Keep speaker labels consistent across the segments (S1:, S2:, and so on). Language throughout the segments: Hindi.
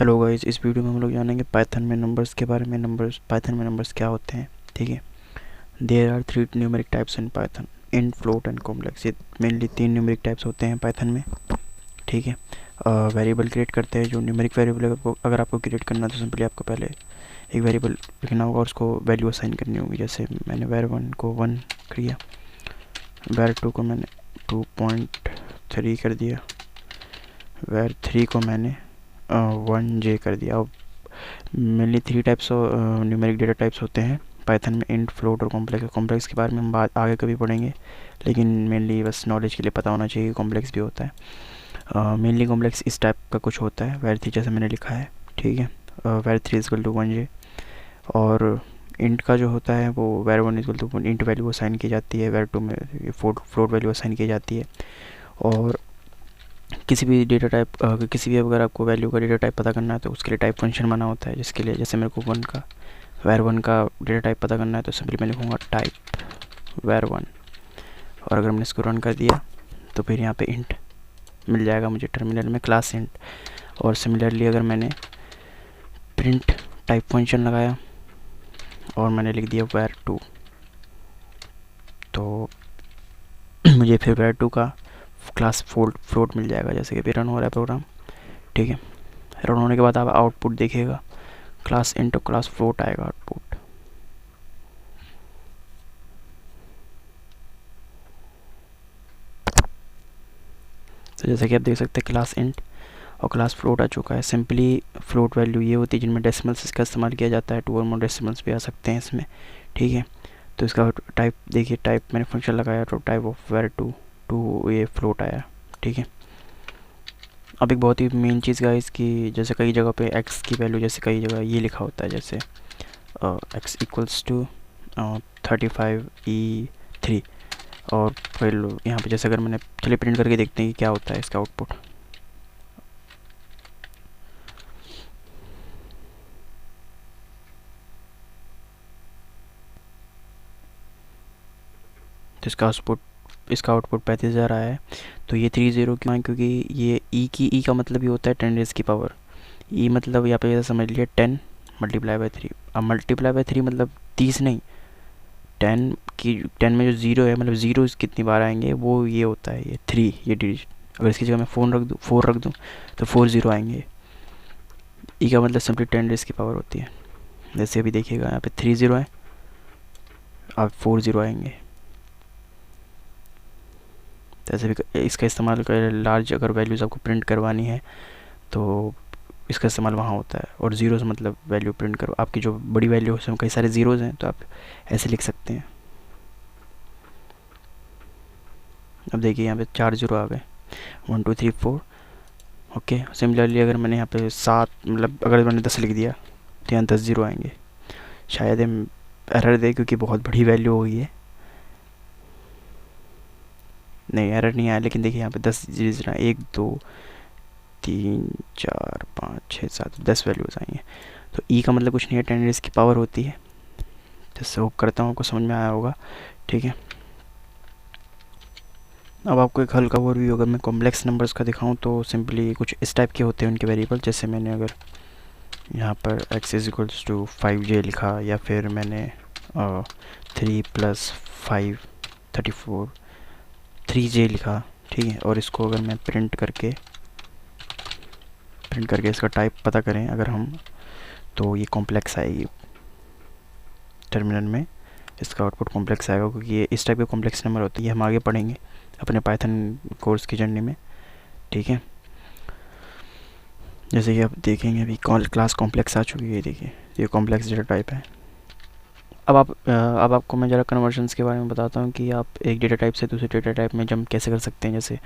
S1: हेलो गाइस, इस वीडियो में हम लोग जानेंगे पाइथन में नंबर्स के बारे में। पाइथन में नंबर्स क्या होते हैं। ठीक है, there are three numeric types in Python, int, float and complex. ये मेनली तीन न्यूमेरिक टाइप्स होते हैं पाइथन में। ठीक है, वेरिएबल क्रिएट करते हैं जो न्यूमेरिक वेरिएबल अगर आपको क्रिएट करना है तो सिंपली आपको पहले एक वेरिएबल लिखना होगा और उसको वैल्यू असाइन करनी होगी। जैसे मैंने वेर वन को 1 किया, वेर टू को मैंने 2.3 कर दिया, वेर थ्री को मैंने 1j कर दिया। अब mainly three types numeric data types होते हैं पाइथन में, इंट, फ्लोट और कॉम्प्लेक्स। कॉम्प्लेक्स के बारे में हम बात आगे कभी पढ़ेंगे, लेकिन मेनली बस नॉलेज के लिए पता होना चाहिए कि कॉम्प्लेक्स भी होता है। मेनली कॉम्प्लेक्स इस टाइप का कुछ होता है, वेर थ्री जैसे मैंने लिखा है। ठीक है, where three is equal to 1j। और इंट का जो होता है वो where one equal to int value assign की जाती है, वेर टू में फ्लोट वैल्यू असाइन की जाती है। और किसी भी डेटा टाइप किसी भी अगर आपको वैल्यू का डेटा टाइप पता करना है तो उसके लिए टाइप फंक्शन बना होता है, जिसके लिए जैसे मेरे को वेर वन का डेटा टाइप पता करना है तो सिंपली मैं लिखूँगा टाइप वेर वन। और अगर मैंने इसको रन कर दिया तो फिर यहाँ पे इंट मिल जाएगा मुझे टर्मिनल में, क्लास इंट। और सिमिलरली अगर मैंने प्रिंट टाइप फंक्शन लगाया और मैंने लिख दिया वेर टू, तो मुझे फिर वेर टू का क्लास फ्लोट मिल जाएगा। जैसे कि रन हो रहा है प्रोग्राम। ठीक है, रन होने के बाद आप आउटपुट देखिएगा, क्लास इंट और क्लास फ्लोट आएगा आउटपुट। तो जैसे कि आप देख सकते हैं क्लास इंट और क्लास फ्लोट आ चुका है। सिंपली फ्लोट वैल्यू ये होती है जिनमें डेसिमल्स का इस्तेमाल किया जाता है, 2 और मोर डेसिमल्स भी आ सकते हैं इसमें। ठीक है, तो इसका टाइप देखिए, टाइप मैंने फंक्शन लगाया तो टाइप ऑफ वेर टू ये फ्लोट आया। ठीक है, अब एक बहुत ही मेन चीज़ का इसकी, जैसे कई जगह पे एक्स की वैल्यू, जैसे कई जगह ये लिखा होता है जैसे एक्स इक्वल्स टू 35e3। और फिर यहाँ पे जैसे अगर मैंने, चलिए प्रिंट करके देखते हैं कि क्या होता है इसका आउटपुट। तो इसका आउटपुट 35,000 आया है। तो ये 30 क्यों है, क्योंकि ये ई का मतलब ये होता है 10 रेज़ की पावर। ई मतलब यहाँ पे जैसे समझ लिया 10 मल्टीप्लाई बाई 3। अब मल्टीप्लाई बाई 3 मतलब 30 नहीं, 10 में जो ज़ीरो है, मतलब ज़ीरो कितनी बार आएंगे वो ये होता है, ये 3 ये डिजिट। अगर इसकी जगह मैं 4 रख दूँ तो 4 ज़ीरो आएंगे। ई का मतलब सिंपली 10 रेज़ की पावर होती है। जैसे अभी देखिएगा यहाँ पे 3 ज़ीरो है, अब 4 ज़ीरो आएंगे। तो ऐसे भी इसका इस्तेमाल कर, लार्ज अगर वैल्यूज़ आपको प्रिंट करवानी है तो इसका इस्तेमाल वहाँ होता है। और ज़ीरोज़ मतलब वैल्यू प्रिंट करो, आपकी जो बड़ी वैल्यू है उसमें कई सारे ज़ीरोज़ हैं तो आप ऐसे लिख सकते हैं। अब देखिए यहाँ पे 4 ज़ीरो आ गए, 1 2 3 4। ओके, सिमिलरली अगर मैंने यहाँ पे 7, मतलब अगर मैंने 10 लिख दिया तो यहाँ 10 ज़ीरो आएंगे। शायद हम एरर दे क्योंकि बहुत बड़ी वैल्यू हो गई है। नहीं, एरर नहीं आया, लेकिन देखिए यहाँ पे 10 ज़ीरो, 1 2 3 4 5 6 7 10 वैल्यूज़ आई हैं। तो ई का मतलब कुछ नहीं है, 10 रेज़ की पावर होती है। जैसे होप करता हूँ आपको समझ में आया होगा। ठीक है, अब आपको एक हल्का ओवरव्यू अगर मैं कॉम्प्लेक्स नंबर्स का दिखाऊं तो सिंपली कुछ इस टाइप के होते हैं उनके वेरिएबल। जैसे मैंने अगर यहाँ पर x is equals to 5j लिखा, या फिर मैंने 3 + 5 34 3j लिखा। ठीक है, और इसको अगर मैं प्रिंट करके इसका टाइप पता करें अगर हम, तो ये कॉम्प्लेक्स आएगी टर्मिनल में। इसका आउटपुट कॉम्प्लेक्स आएगा क्योंकि ये इस टाइप के कॉम्प्लेक्स नंबर होते हैं। ये हम आगे पढ़ेंगे अपने पाइथन कोर्स की जर्नी में। ठीक है, जैसे कि आप देखेंगे अभी क्लास कॉम्प्लेक्स आ चुकी है। देखिए ये कॉम्प्लेक्स डेटा टाइप है। अब आपको मैं ज़रा कन्वर्जन्स के बारे में बताता हूँ कि आप एक डेटा टाइप से दूसरे डेटा टाइप में जंप कैसे कर सकते हैं। जैसे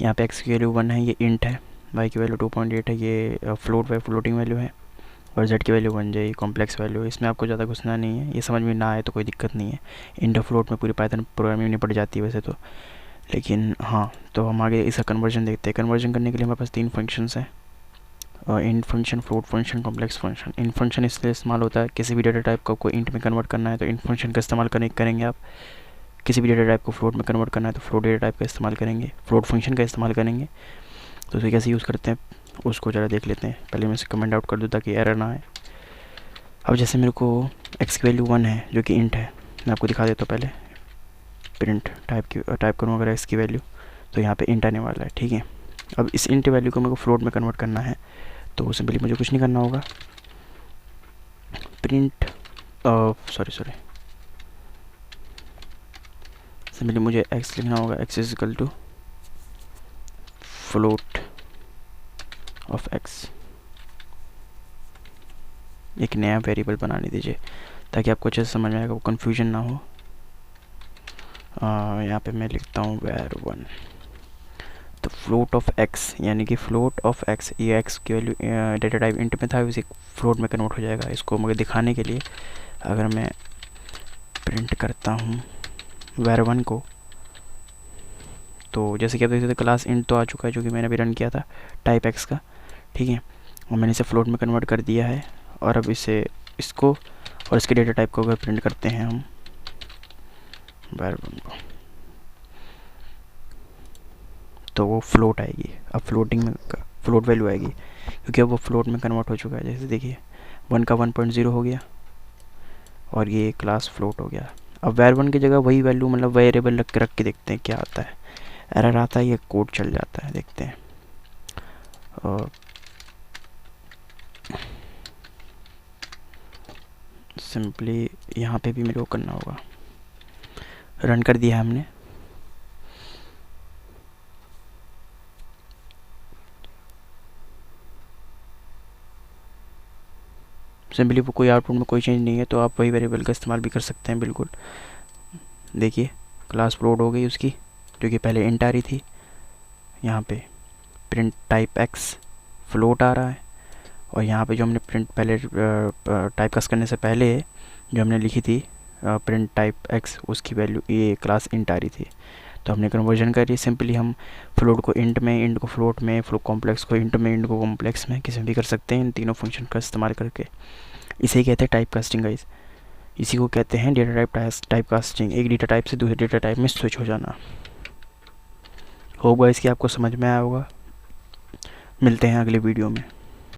S1: यहाँ पे x की वैल्यू 1 है, ये इंट है, y की वैल्यू 2.8 है, ये फ्लोटिंग वैल्यू है, और z की वैल्यू 1 है, कॉम्प्लेक्स वैल्यू है। इसमें आपको ज़्यादा घुसना नहीं है, ये समझ में ना आए तो कोई दिक्कत नहीं है। इंट फ्लोट में पूरी पाइथन प्रोग्रामिंग निपट जाती है वैसे तो, लेकिन हाँ, तो हम आगे इसका कन्वर्जन देखते हैं। कन्वर्जन करने के लिए हमारे पास 3 फंक्शंस हैं, int function, float function, complex function. Int function इसलिए इस्तेमाल होता है, किसी भी डेटा टाइप को आपको इंट में कन्वर्ट करना है तो इंट फंक्शन का इस्तेमाल करेंगे आप। किसी भी डेटा टाइप को फ्लोट में कन्वर्ट करना है तो फ्लोट डेटा टाइप का इस्तेमाल करेंगे, फ्लोट फंक्शन का इस्तेमाल करेंगे। तो इसे कैसे यूज़ करते हैं, उसको ज़रा देख लेते हैं। पहले मैं इसे कमेंट आउट कर दूँ ताकि एरर ना आए। अब जैसे मेरे को x की वैल्यू 1 है जो कि इंट है, मैं आपको दिखा देता हूँ। पहले प्रिंट टाइप करूँ अगर x की वैल्यू, तो यहाँ पे इंट आने वाला है, ठीक है। अब इस इंट वैल्यू को मेरे को फ्लोट में कन्वर्ट करना है, तो सिंपली मुझे कुछ नहीं करना होगा, प्रिंट सिंपली मुझे x लिखना होगा, x is equal to float of x। एक नया वेरिएबल बनाने दीजिए ताकि आपको अच्छे से समझ में आएगा, वो कन्फ्यूजन ना हो। यहाँ पे मैं लिखता हूँ var1, तो फ्लोट ऑफ x, यानी कि फ्लोट ऑफ x, ये x की वैल्यू डेटा टाइप इंट में था, इसे फ्लोट में कन्वर्ट हो जाएगा। इसको मुझे दिखाने के लिए अगर मैं प्रिंट करता हूँ var1 को, तो जैसे कि आप देख सकते हैं क्लास इंट तो आ चुका है जो कि मैंने अभी रन किया था टाइप x का, ठीक है। और मैंने इसे फ्लोट में कन्वर्ट कर दिया है। और अब इसको और इसके डेटा टाइप को अगर प्रिंट करते हैं हम var1 को, तो वो फ्लोट आएगी। अब फ्लोटिंग में फ्लोट वैल्यू आएगी क्योंकि अब वो फ्लोट में कन्वर्ट हो चुका है। जैसे देखिए 1 का 1.0 हो गया और ये क्लास फ्लोट हो गया। अब var1 की जगह वही वैल्यू मतलब वेरिएबल रख के देखते हैं क्या आता है। एरर आता है, ये कोड चल जाता है, देखते हैं। और सिंपली यहाँ पे भी मेरे को करना होगा, रन कर दिया हमने। सिंपली वो कोई आउटपुट में कोई चेंज नहीं है, तो आप वही वेरिएबल का इस्तेमाल भी कर सकते हैं बिल्कुल। देखिए क्लास फ्लोट हो गई उसकी, जो कि पहले इंट आ रही थी। यहाँ पे प्रिंट टाइप x फ्लोट आ रहा है, और यहाँ पे जो हमने प्रिंट पहले टाइप कास्ट करने से पहले जो हमने लिखी थी प्रिंट टाइप x, उसकी वैल्यू ये क्लास इंट आ रही थी। तो हमने कन्वर्जन करी। सिंपली हम फ्लोट को इंट में, इंट को फ्लोट में, फ्लोट कॉम्प्लेक्स को इंट में, इंट को कॉम्प्लेक्स में, किसी में भी कर सकते हैं इन तीनों फंक्शन का इस्तेमाल करके। इसे कहते हैं टाइप कास्टिंग गाइस। इसी को कहते हैं डेटा टाइप कास्टिंग, एक डेटा टाइप से दूसरे डेटा टाइप में स्विच हो जाना। होप गाइस कि आपको समझ में आया होगा। मिलते हैं अगले वीडियो में।